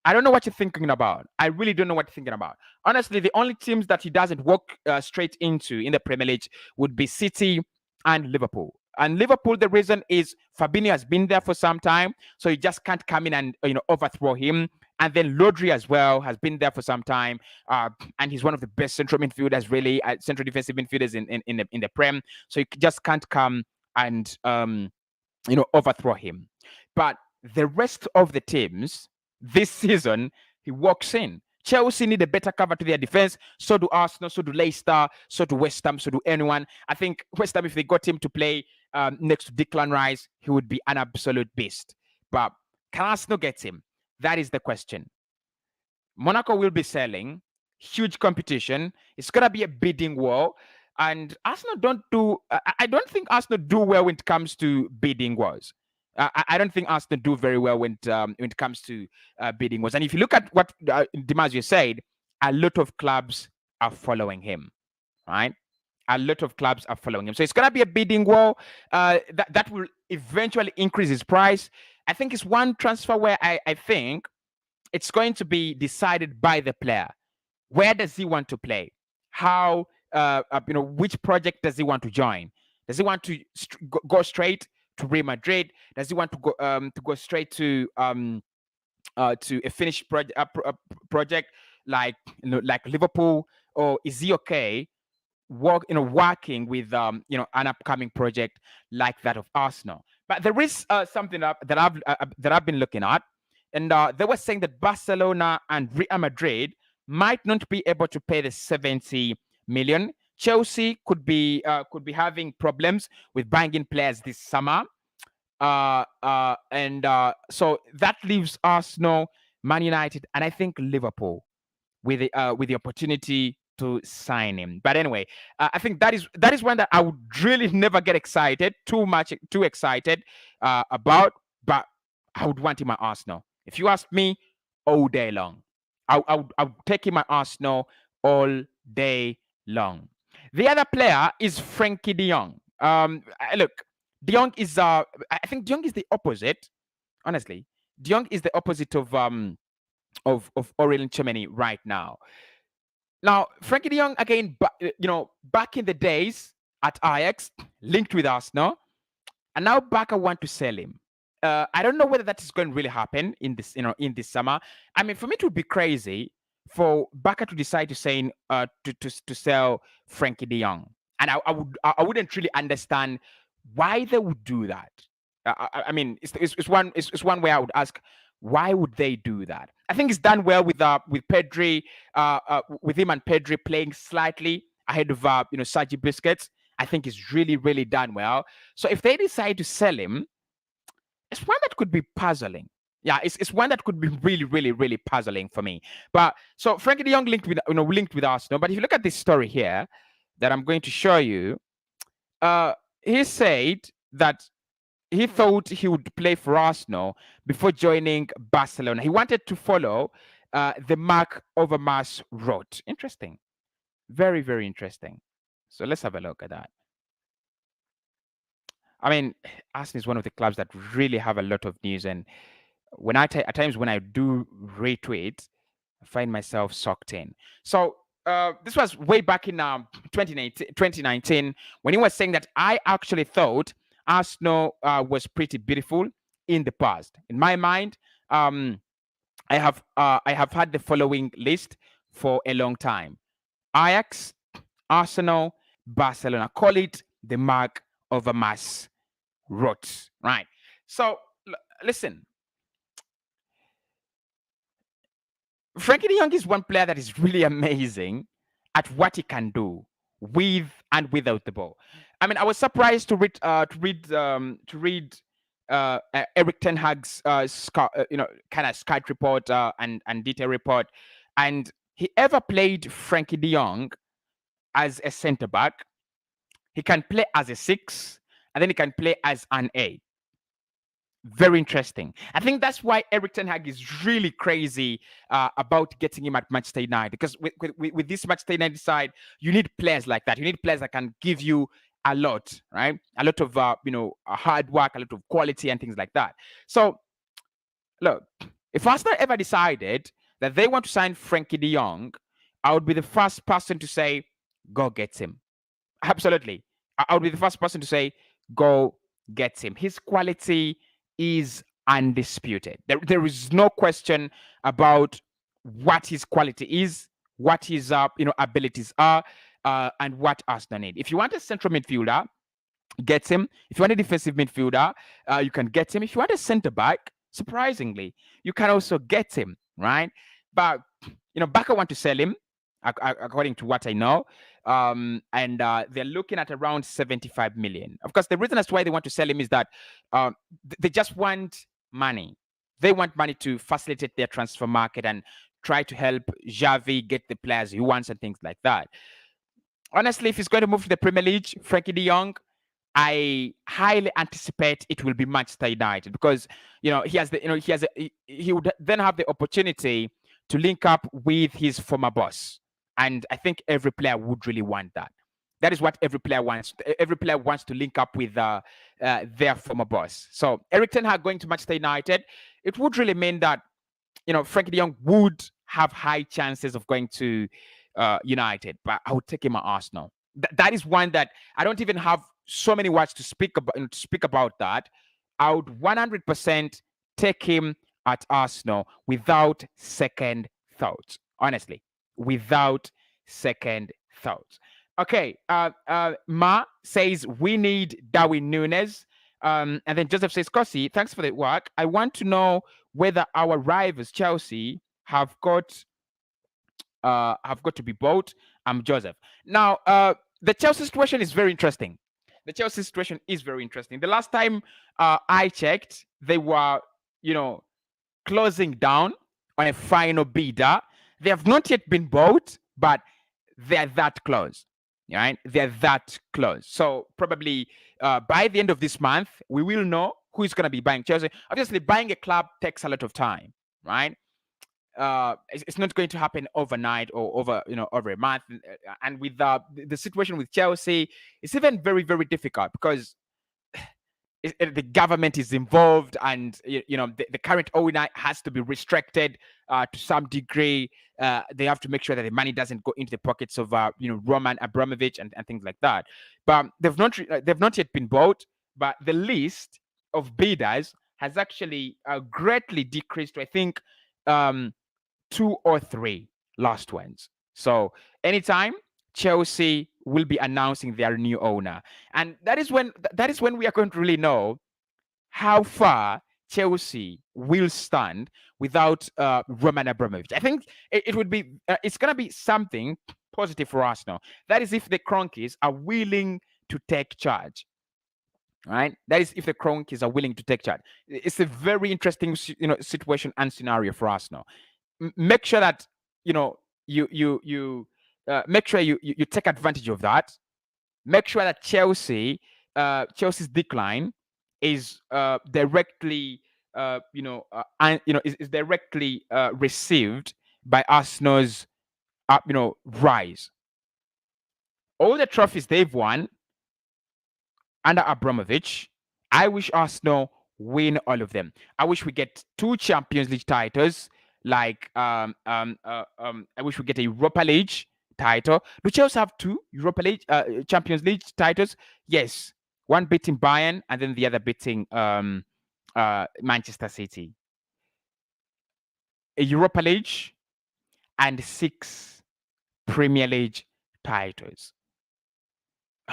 I don't know what you're thinking about. I really don't know what you're thinking about. Honestly, the only teams that he doesn't walk straight into in the Premier League would be City and Liverpool. And Liverpool, the reason is Fabinho has been there for some time, so you just can't come in and overthrow him. And then Rodri as well has been there for some time, and he's one of the best central midfielders, really, central defensive midfielders in the Prem. So you just can't come and overthrow him. But the rest of the teams this season, he walks in. Chelsea need a better cover to their defense. So do Arsenal, so do Leicester, so do West Ham, so do anyone. I think West Ham, if they got him to play next to Declan Rice, he would be an absolute beast. But can Arsenal get him? That is the question. Monaco will be selling. Huge competition. It's going to be a bidding war. And Arsenal I don't think Arsenal do well when it comes to bidding wars. I don't think Arsenal do very well when it comes to bidding wars. And if you look at what Dimasio said, a lot of clubs are following him, right? A lot of clubs are following him. So it's going to be a bidding war that will eventually increase his price. I think it's one transfer where I think it's going to be decided by the player. Where does he want to play? How, which project does he want to join? Does he want to go straight to Real Madrid? Does he want to go straight to a finished project like Liverpool, or is he okay working with an upcoming project like that of Arsenal? But there is something that I've been looking at, and they were saying that Barcelona and Real Madrid might not be able to pay the 70 million. Chelsea could be having problems with buying in players this summer, and so that leaves Arsenal, Man United, and I think Liverpool with the opportunity to sign him. But anyway, I think that is one that I would really never get too excited about. But I would want him at Arsenal. If you ask me, all day long. I'll take him at Arsenal all day long. The other player is Frenkie de Jong. Look, de Jong is I think de Jong is the opposite. Honestly, de Jong is the opposite of Aurelien Tchouameni right now. Now, Frenkie de Jong again, back in the days at Ajax, linked with Arsenal, and now Barca want to sell him. I don't know whether that is going to really happen in this summer. I mean, for me, it would be crazy for Barca to decide to sell Frenkie de Jong, and I wouldn't really understand why they would do that. I mean, it's one way I would ask, why would they do that? I think it's done well with Pedri, with him and Pedri playing slightly ahead of Sergi Busquets. I think it's really done well. So if they decide to sell him, it's one that could be puzzling. Yeah, it's one that could be really puzzling for me. But so Frenkie de Jong linked with Arsenal. But if you look at this story here that I'm going to show you, he said that he thought he would play for Arsenal before joining Barcelona. He wanted to follow the Marc Overmars route. Interesting. Very interesting. So let's have a look at that. I mean, Arsenal is one of the clubs that really have a lot of news. And when at times when I do retweet, I find myself sucked in. So this was way back in 2019 when he was saying that I actually thought Arsenal was pretty beautiful in the past. In my mind, I have had the following list for a long time: Ajax, Arsenal, Barcelona. Call it the Marc Overmars route, right? So listen, Frenkie de Jong is one player that is really amazing at what he can do with and without the ball. I mean, I was surprised to read Eric Ten Hag's kind of scout report and detail report, and he ever played Frenkie de Jong as a centre back. He can play as a 6, and then he can play as an 8. Very interesting. I think that's why Eric Ten Hag is really crazy about getting him at Manchester United, because with this Manchester United side, you need players like that. You need players that can give you a lot, right? A lot of hard work, a lot of quality, and things like that. So, look, if Arsenal ever decided that they want to sign Frenkie de Jong, I would be the first person to say, go get him. Absolutely. I would be the first person to say, go get him. His quality is undisputed. There is no question about what his quality is, what his abilities are, and what Arsenal need. If you want a central midfielder, get him. If you want a defensive midfielder, you can get him. If you want a centre back, surprisingly, you can also get him, right? But Barca want to sell him, according to what I know. And they're looking at around 75 million. Of course, the reason as to why they want to sell him is that they just want money. They want money to facilitate their transfer market and try to help Xavi get the players he wants and things like that. Honestly, if he's going to move to the Premier League, Frenkie de Jong, I highly anticipate it will be Manchester United, because he would then have the opportunity to link up with his former boss. And I think every player would really want that. That is what every player wants. Every player wants to link up with their former boss. So Eric Ten Hag going to Manchester United, it would really mean that Frenkie de Jong would have high chances of going to United. But I would take him at Arsenal. That is one that I don't even have so many words to speak about. That I would 100% take him at Arsenal without second thoughts. Honestly, without second thoughts. Okay, Ma says we need Darwin Núñez. And then Joseph says, Cossy, thanks for the work. I want to know whether our rivals Chelsea have got to be bought. I'm Joseph. Now, the Chelsea situation is very interesting. The last time I checked, they were, closing down on a final bidder. They have not yet been bought, but they're that close. Right? They're that close. So probably by the end of this month, we will know who is going to be buying Chelsea. Obviously, buying a club takes a lot of time, right? it's not going to happen overnight or over a month. And with the situation with Chelsea, it's even very, very difficult because the government is involved, and the current owner has to be restricted to some degree. They have to make sure that the money doesn't go into the pockets of Roman Abramovich and things like that. But they've not yet been bought. But the list of bidders has actually greatly decreased to, I think, 2 or 3 last ones. So anytime Chelsea will be announcing their new owner, and that is when we are going to really know how far Chelsea will stand without Roman Abramovich. I think it would be it's going to be something positive for Arsenal. That is if the Cronkies are willing to take charge. Right? That is if the Cronkies are willing to take charge. It's a very interesting situation and scenario for Arsenal. Make sure that you make sure you take advantage of that. Make sure that Chelsea's decline is directly is directly received by Arsenal's rise. All the trophies they've won under Abramovich, I wish Arsenal win all of them. I wish we get 2 Champions League titles. Like I wish we get a Europa League title. Do Chelsea have 2 Europa League Champions League titles? Yes, one beating Bayern and then the other beating Manchester City. A Europa League and 6 Premier League titles.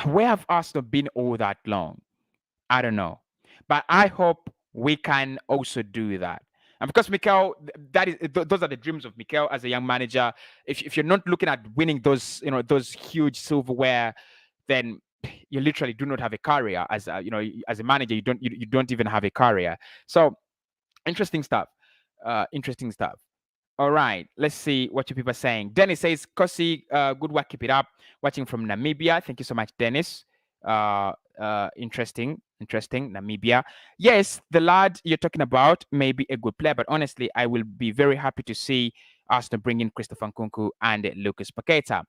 Where have Arsenal been all that long? I don't know, but I hope we can also do that. And because Mikel, those are the dreams of Mikel as a young manager. If you're not looking at winning those huge silverware, then you literally do not have a career as as a manager. You don't even have a career. So interesting stuff. Interesting stuff. All right, let's see what you people are saying. Dennis says, Cossy, good work, keep it up. Watching from Namibia. Thank you so much, Dennis. Interesting, Namibia. Yes, the lad you're talking about may be a good player, but honestly, I will be very happy to see Arsenal bring in Christopher Nkunku and Lucas Paqueta.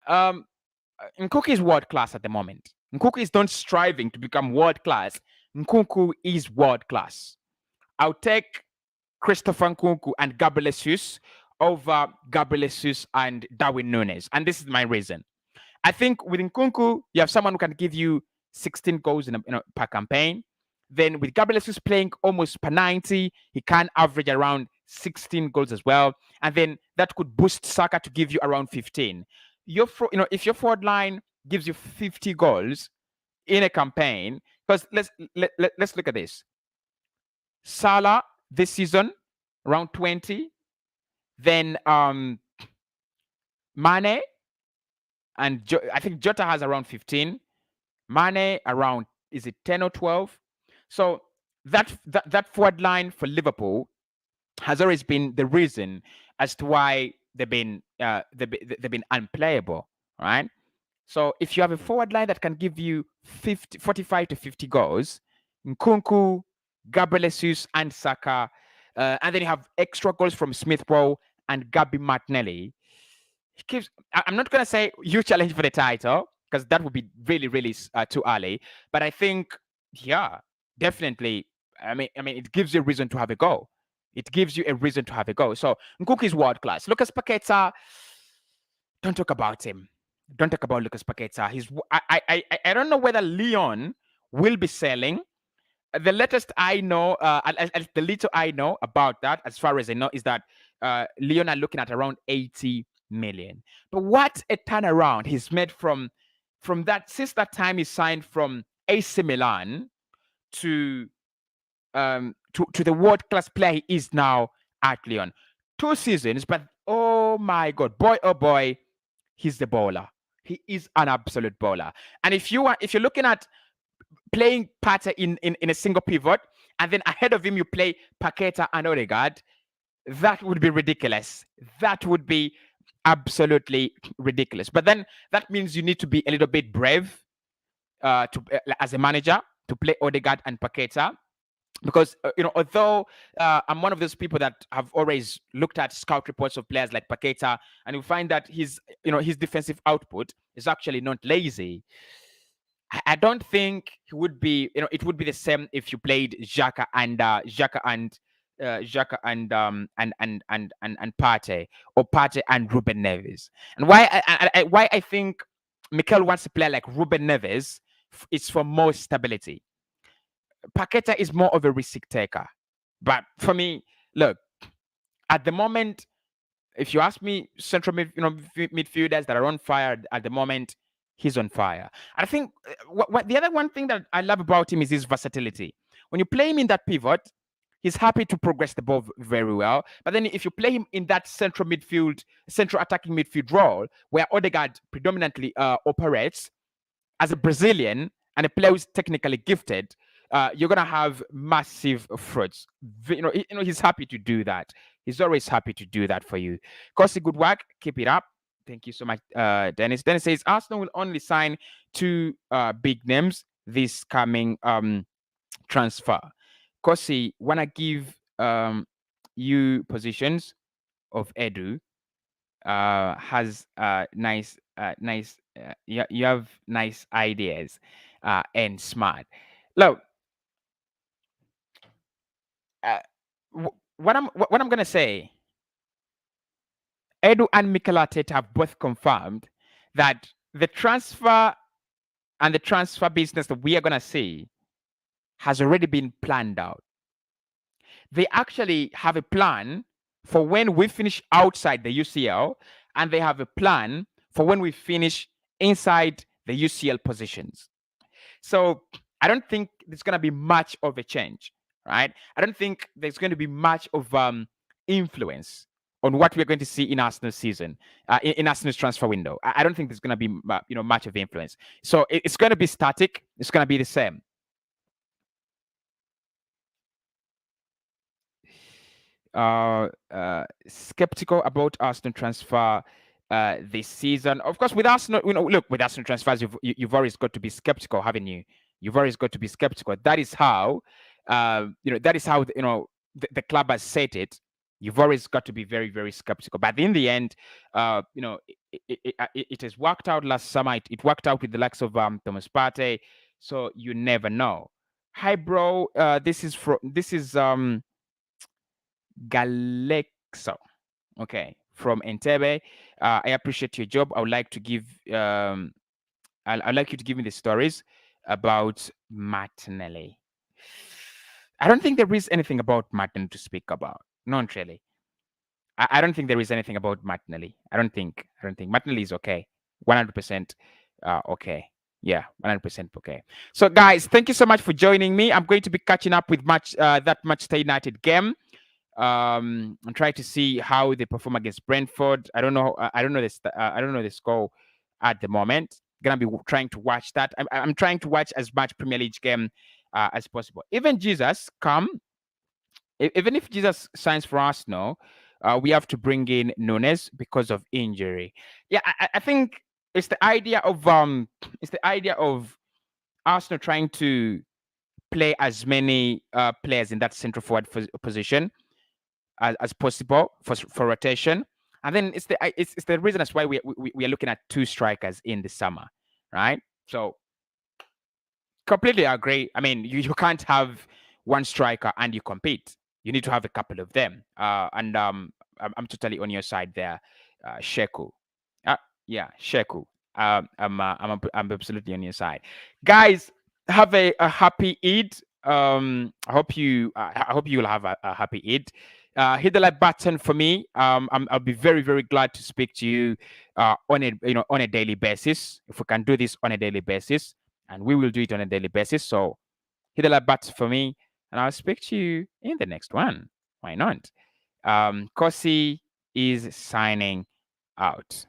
Nkunku is world class at the moment. Nkunku is not striving to become world class. Nkunku is world class. I'll take Christopher Nkunku and Gabriel Jesus over Gabriel Jesus and Darwin Núñez. And this is my reason. I think with Nkunku, you have someone who can give you 16 goals per campaign. Then with Gabriel Jesus playing almost per 90, he can average around 16 goals as well. And then that could boost Saka to give you around 15. If your forward line gives you 50 goals in a campaign, because let's look at this. Salah this season, around 20. Then Mane and I think Jota has around 15. Mane around, is it 10 or 12? So that forward line for Liverpool has always been the reason as to why they've been unplayable, right? So if you have a forward line that can give you 45 to 50 goals, Nkunku, Gabriel Jesus, and Saka, and then you have extra goals from Smith Rowe and Gabby Martinelli. I'm not going to say you challenge for the title because that would be really, really too early. But I think, yeah, definitely. I mean, it gives you a reason to have a go. It gives you a reason to have a go. So Nkunku is world class. Lucas Paqueta, don't talk about him. Don't talk about Lucas Paqueta. I don't know whether Lyon will be selling. The latest I know, the little I know about that, as far as I know, is that Lyon are looking at around 80 million. But what a turnaround he's made from that, since that time he signed from AC Milan to the world-class player he is now at Lyon. 2 seasons, but oh my God, boy, oh boy, he's the bowler. He is an absolute bowler. And if you're looking at playing Partey in a single pivot, and then ahead of him you play Paqueta and Odegaard, that would be ridiculous. That would be absolutely ridiculous. But then that means you need to be a little bit brave as a manager to play Odegaard and Paqueta. because although I'm one of those people that have always looked at scout reports of players like Paqueta, and you find that his defensive output is actually not lazy. I don't think he would be, it would be the same if you played Xhaka and Partey, or Partey and Ruben Neves. And why I think Mikel wants to play like Ruben Neves is for more stability. Paqueta is more of a risk taker. But for me, look, at the moment, if you ask me, midfielders that are on fire at the moment, he's on fire. I think what the other one thing that I love about him is his versatility. When you play him in that pivot, he's happy to progress the ball very well. But then if you play him in that central attacking midfield role, where Odegaard predominantly operates, as a Brazilian and a player who's technically gifted, you're gonna have massive fruits. He's happy to do that. He's always happy to do that for you. Cossy, good work. Keep it up. Thank you so much, Dennis. Dennis says Arsenal will only sign two big names this coming transfer. Cossy, wanna give you positions of Edu. Has nice. You have nice ideas and smart. Look, what I'm gonna say. Edu and Mikel Arteta have both confirmed that the transfer and the transfer business that we are gonna see has already been planned out. They actually have a plan for when we finish outside the UCL, and they have a plan for when we finish inside the UCL positions. So I don't think there's going to be much of a change, right? I don't think there's going to be much of influence on what we're going to see in Arsenal's season, in Arsenal's transfer window. I don't think there's going to be much of influence. So it's going to be static. It's going to be the same. Skeptical about Arsenal transfer this season. Of course, with Arsenal, look, with Arsenal transfers, you've always got to be skeptical, haven't you? You've always got to be skeptical. That is how, that is how the club has set it. You've always got to be very, very skeptical. But in the end, it has worked out last summer. It worked out with the likes of Thomas Partey. So you never know. Hi, bro. This is Galexo. Okay, from Entebbe. I appreciate your job. I would like to give I'd like you to give me the stories about Martinelli. I don't think there is anything about Martinelli to speak about. Not really. I don't think there is anything about Martinelli. I don't think Martinelli is okay. 100% okay. Yeah, 100% okay. So guys, thank you so much for joining me. I'm going to be catching up with that Manchester United game. And try to see how they perform against Brentford. I don't know the score at the moment. Gonna be trying to watch that. I'm trying to watch as much Premier League game as possible. Even if Jesus signs for Arsenal, we have to bring in Nunes because of injury. Yeah, I think it's the idea of Arsenal trying to play as many players in that central forward position as possible for rotation. And then it's the reason that's why we are looking at two strikers in the summer, right? So completely agree. I mean, you can't have one striker and you compete. You need to have a couple of them. And I'm totally on your side there, Sheku. Yeah, Sheku. I'm absolutely on your side, guys. Have a happy Eid. I hope you will have a happy Eid. Hit the like button for me. I'll be very, very glad to speak to you on a daily basis. If we can do this on a daily basis, and we will do it on a daily basis. So hit the like button for me, and I'll speak to you in the next one. Why not? Cossy is signing out.